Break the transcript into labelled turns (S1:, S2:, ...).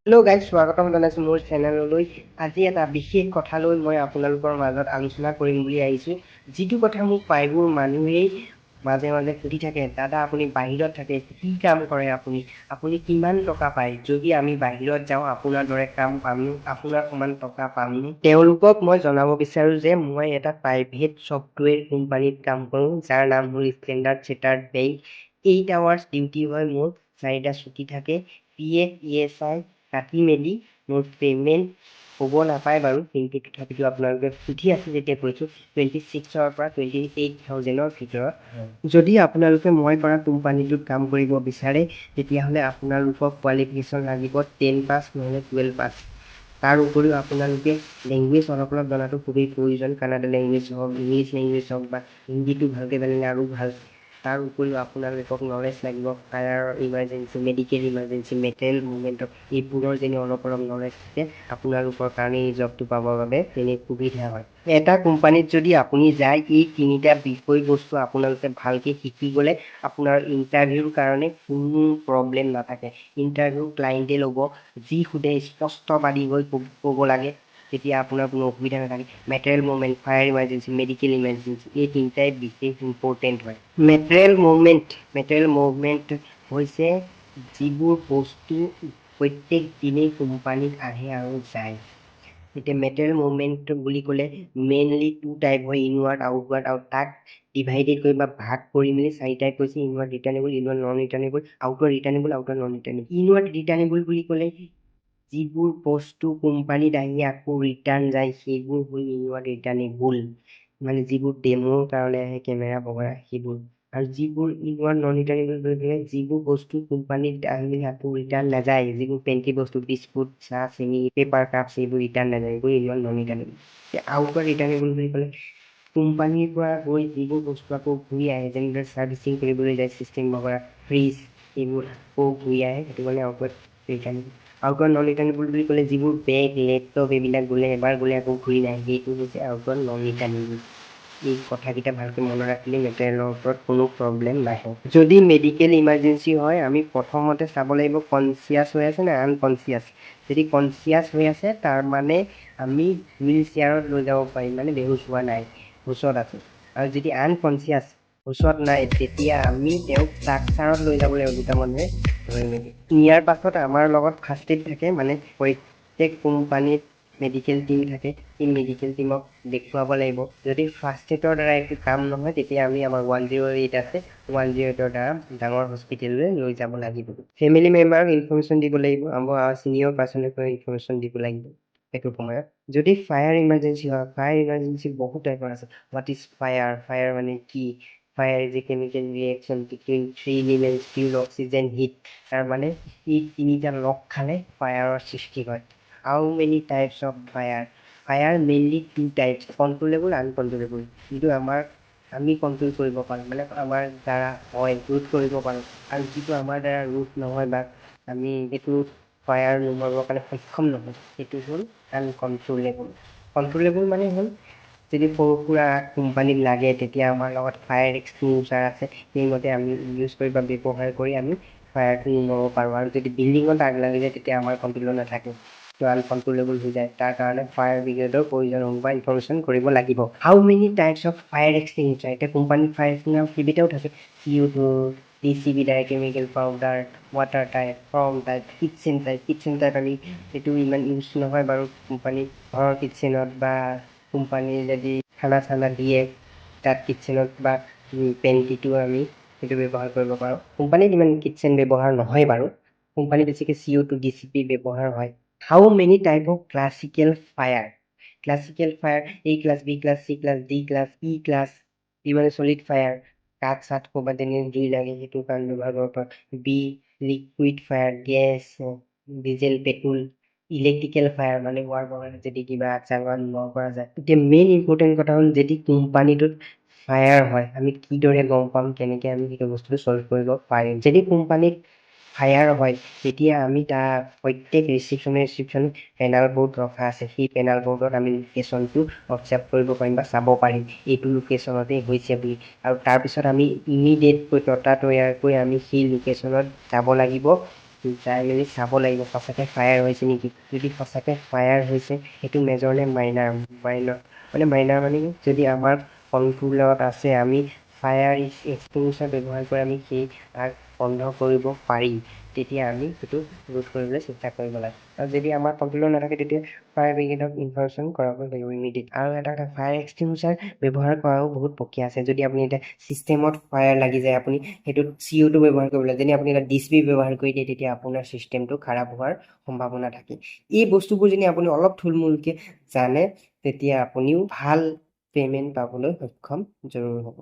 S1: Hello' guys, স্বাগতম জনাইছোঁ মোৰ চেনেললৈ। আজি এটা বিশেষ কথা লৈ মই আপোনালোকৰ মাজত আলোচনা কৰিম বুলি আহিছোঁ। যিটো কথা মোক প্ৰায়বোৰ মানুহেই মাজে মাজে সুধি থাকে, দাদা আপুনি বাহিৰত থাকে, কি কাম কৰে আপুনি কিমান টকা পায়? যদি আমি বাহিৰত যাওঁ আপোনাৰ দৰে কাম পামনো, আপোনাৰ সমান টকা পামনো? তেওঁলোকক মই জনাব বিচাৰোঁ যে মই এটা প্ৰাইভেট ছফ্টৱেৰ কোম্পানীত কাম কৰোঁ, যাৰ নাম হ'ল standard chartered bank. 8 hours duty হয় মোৰ, 4টা ছুটি থাকে। PF ESI কাটি মেলি মোৰ পে'মেণ্ট হ'ব নাপায় বাৰু, কিন্তু তথাপিতো আপোনালোকে সুধি আছে যেতিয়া কৈছোঁ 26,000 পৰা 28,000-ৰ ভিতৰত। যদি আপোনালোকে মই কৰা কোম্পানীটোত কাম কৰিব বিচাৰে, তেতিয়াহ'লে আপোনালোকক কোৱালিফিকেশ্যন লাগিব 10 পাছ নহ'লে 12 পাছ। তাৰ উপৰিও আপোনালোকে লেংগুৱেজ অলপ জনাটো খুবেই প্ৰয়োজন। কানাডা লেংগুৱেজ হওক, ইংলিছ লেংগুৱেজ হওক বা হিন্দীটো ভালকৈ জানিলে আৰু ভাল। তাৰ উপৰিও আপোনালোকক নলেজ লাগিব fire emergency, medical emergency, material মুভমেণ্টৰ এইবোৰৰ যেনে অলপ নলেজ থাকে, আপোনালোকৰ কাৰণে এই জবটো পাবৰ বাবে তেনে সুবিধা হয়। এটা কোম্পানীত যদি আপুনি যায়, এই 3টা বিষয়বস্তু আপোনালোকে ভালকৈ শিকি গ'লে আপোনাৰ ইণ্টাৰভিউৰ কাৰণে কোনো প্ৰব্লেম নাথাকে। ইণ্টাৰভিউ ক্লাইণ্টে ল'ব, যি সোধে স্পষ্টবাদী হৈ ক'ব লাগে, তেতিয়া আপোনাৰ কোনো অসুবিধা নাথাকে। Material movement, fire emergency, medical emergency, এই 3টাই বিশেষ ইম্পৰ্টেণ্ট হয়। মেটেৰিয়েল মুভমেণ্ট হৈছে যিবোৰ বস্তু প্ৰত্যেক দিনেই কোম্পানীত আহে আৰু যায়। এতিয়া মেটেৰিয়েল মুভমেণ্ট বুলি ক'লে মেইনলি 2 টাইপ হয়, ইনৱাৰ্ড আউটৱাৰ্ড, আৰু তাক ডিভাইডেড কৰি বা ভাগ কৰি মেলি 4 টাইপ হৈছে: inward returnable, inward non returnable, outward returnable, outward non returnable. Inward returnable বুলি ক'লে যিবোৰ বস্তু কোম্পানীত আহি আকৌ ৰিটাৰ্ণ যায়, সেইবোৰ হ'ল ইনৱাৰ্ড ৰিটাৰ্ণেবল, মানে যিবোৰ ডেমোৰ কাৰণে আহে, কেমেৰা বগেৰা সেইবোৰ। আৰু যিবোৰ ইনৱাৰ্ড নন ৰিটাৰ্ণেবল বুলি ক'লে যিবোৰ বস্তু কোম্পানীত আহি আকৌ ৰিটাৰ্ণ নাযায়, যিবোৰ পেণ্টি বস্তু, বিস্কুট, চাহ, চেনি, পেপাৰ কাপছ, এইবোৰ ৰিটাৰ্ণ নাযায়, এইবোৰ ইনৱাৰ্ড নন ৰিটাৰ্ণেবল। আউটৱাৰ্ড ৰিটাৰ্ণেবল বুলি ক'লে কোম্পানীৰ পৰা গৈ যিবোৰ বস্তু আকৌ ঘূৰি আহে, যেনেদৰে ছাৰ্ভিচিং কৰিবলৈ যায়, চিষ্টেম বগেৰা, ফ্ৰিজ, এইবোৰ আকৌ ঘূৰি আহে, সেইটো কাৰণে আউটৱাৰ্ড ৰিটাৰ্ণেবল। আউটৱাৰ্ড নন ৰিটাৰ্ণেবল বুলি ক'লে যিবোৰ বেগ, লেপটপ এইবিলাক এবাৰ গ'লে আকৌ ঘূৰি নাহে, সেইটো হৈছে আউটৱাৰ্ড নন ৰিটাৰ্ণেবল। এই কথাকেইটা ভালকৈ মনত ৰাখিলে মেটেৰিয়েলৰ ওপৰত কোনো প্ৰব্লেম নাহে। যদি মেডিকেল ইমাৰ্জেঞ্চি হয়, আমি প্ৰথমতে চাব লাগিব কনচিয়াছ হৈ আছে নে আনকনচিয়াছ। যদি কনচিয়াছ হৈ আছে, তাৰ মানে আমি হুইল চেয়াৰত লৈ যাব পাৰিম, মানে বেহুচ হোৱা নাই, হুঁচত আছে। আৰু যদি আনকনচিয়াছ, হুঁচত নাই, তেতিয়া আমি তেওঁক ষ্ট্ৰাকচাৰত লৈ যাব লাগিব, 2টা মানুহে ধৰি মেলি। ইয়াৰ পাছত আমাৰ লগত ফাৰ্ষ্ট এইড থাকে, মানে প্ৰত্যেক কোম্পানীত মেডিকেল টিম থাকে, সেই মেডিকেল টিমক দেখুৱাব লাগিব। যদি ফাৰ্ষ্ট এইডৰ দ্বাৰা একো কাম নহয়, তেতিয়া আমি আমাৰ 108 আছে, 108ৰ দ্বাৰা ডাঙৰ হস্পিটেললৈ লৈ যাব লাগিব। ফেমিলি মেম্বাৰক ইনফৰ্মেশ্যন দিব লাগিব, আমাৰ ছিনিয়ৰ পাৰ্চনক ইনফৰ্মেশ্যন দিব লাগিব সেইটো সময়ত। যদি ফায়াৰ ইমাৰ্জেঞ্চি হয়, ফায়াৰ ইমাৰ্জেঞ্চি বহুত টাইপৰ আছে। What is fire? ফায়াৰ মানে কি? Fire is a chemical reaction between 3 elements, fuel, oxygen, heat. তাৰ মানে এই 3টা লগ খালে ফায়াৰৰ সৃষ্টি হয়। How many types of fire? Fire mainly 2 types, controllable, uncontrollable. যিটো আমি কণ্ট্ৰল কৰিব পাৰোঁ, মানে আমাৰ দ্বাৰা হয়, ৰোধ কৰিব পাৰোঁ। আৰু যিটো আমাৰ দ্বাৰা ৰোধ নহয় বা আমি সেইটো ফায়াৰ নুমাবৰ কাৰণে সক্ষম নহয়, সেইটো হ'ল আনকণ্ট্ৰলেবল। কণ্ট্ৰলেবল মানে হ'ল যদি সৰু সুৰা কোম্পানীত লাগে, তেতিয়া আমাৰ লগত ফায়াৰ এক্সটিংগুইশ্বাৰ আছে, সেইমতে আমি ইউজ কৰি বা ব্যৱহাৰ কৰি আমি ফায়াৰটো নুমাব পাৰোঁ। আৰু যদি বিল্ডিঙত আগ লাগি যায়, তেতিয়া আমাৰ কণ্ট্ৰলত নাথাকে, তো আনকণ্ট্ৰলেবল হৈ যায়। তাৰ কাৰণে ফায়াৰ ব্ৰিগেডৰ প্ৰয়োজন হ'ব বা ইনফৰ্মেশ্যন কৰিব লাগিব। হাউ মেনি টাইপছ অফ ফায়াৰ এক্সটিংগুইশ্বাৰ? এতিয়া কোম্পানীত ফায়াৰ এক্সটিংগুইশ্বাৰ কেইবাটাও থাকে, CO2, DCB type, chemical powder, water type, form type, kitchen type. Kitchen type আমি সেইটো ইমান ইউজ নহয় বাৰু কোম্পানীত, ঘৰৰ কিটচেনত বা কোম্পানীৰ যদি খানা চানা দিয়ে, তাত কিটচেনত বা পেণ্টিটো আমি সেইটো ব্যৱহাৰ কৰিব পাৰোঁ। কোম্পানীত ইমান কিটচেন ব্যৱহাৰ নহয় বাৰু, কোম্পানীত বেছিকৈ CO2, DCB ব্যৱহাৰ হয়। How many type of classical fire? Classical fire A class, B class, C class, D class, E class. E মানে চলিড ফায়াৰ, কাঠ চাঠ ক'ৰবাত তেনে জুই লাগে, সেইটো কাৰণে ব্যৱহাৰ কৰিব পাৰোঁ। B liquid fire, gas, diesel, petrol. Electrical fire মানে ৱাৰ বনালে যদি কিবা আচাৰ নুমাব পৰা যায়। এতিয়া মেইন ইম্পৰ্টেণ্ট কথা হ'ল যদি কোম্পানীটোত ফায়াৰ হয়, আমি কিদৰে গম পাম, কেনেকৈ আমি সেইটো বস্তুটো ছল্ভ কৰিব পাৰিম? যদি কোম্পানীত ফায়াৰ হয়, তেতিয়া আমি তাৰ প্ৰত্যেক ৰিচিপশ্যন পেনাল বৰ্ড ৰখা আছে, সেই পেনাল বৰ্ডত আমি লোকেশ্যনটো অবজাৰ্ভ কৰিব পাৰিম বা চাব পাৰিম এইটো লোকেশ্যনতে হৈছে বুলি। আৰু তাৰপিছত আমি ইমিডিয়েটকৈ ততাতৈয়াকৈ আমি সেই লোকেশ্যনত যাব লাগিব, যাই মেলি চাব লাগিব সঁচাকৈ ফায়াৰ হৈছে নেকি। যদি সঁচাকৈ ফায়াৰ হৈছে সেইটো মেজৰ নে মাইনাৰ। মাইনাৰ মানে যদি আমাৰ কণ্ট্ৰলত আছে আমি ফায়াৰ এক্সটিংগুইশ্বাৰ ব্যৱহাৰ কৰি আমি সেই আগ বন্ধ কৰিব পাৰি, তেতিয়া আমি সেইটো ৰোধ কৰিবলৈ চেষ্টা কৰিব লাগে। আৰু যদি আমাৰ কণ্ট্ৰলত নাথাকে তেতিয়া ফায়াৰ ব্ৰিগেডক ইনফৰ্মেশ্যন কৰাব লাগিব ইমিডিয়েট। আৰু এটা কথা, ফায়াৰ এক্সটিংগুইশ্বাৰ ব্যৱহাৰ কৰাও বহুত প্ৰক্ৰিয়া আছে। যদি আপুনি এতিয়া ছিষ্টেমত ফায়াৰ লাগি যায় আপুনি সেইটোত CO2 ব্যৱহাৰ কৰিব লাগে। যদি আপুনি এটা ডিছবি ব্যৱহাৰ কৰি দিয়ে তেতিয়া আপোনাৰ ছিষ্টেমটো খাৰাপ হোৱাৰ সম্ভাৱনা থাকে। এই বস্তুবোৰ যদি আপুনি অলপ থুলমূলকৈ জানে তেতিয়া আপুনিও ভাল পে'মেণ্ট পাবলৈ সক্ষম জৰুৰ হ'ব।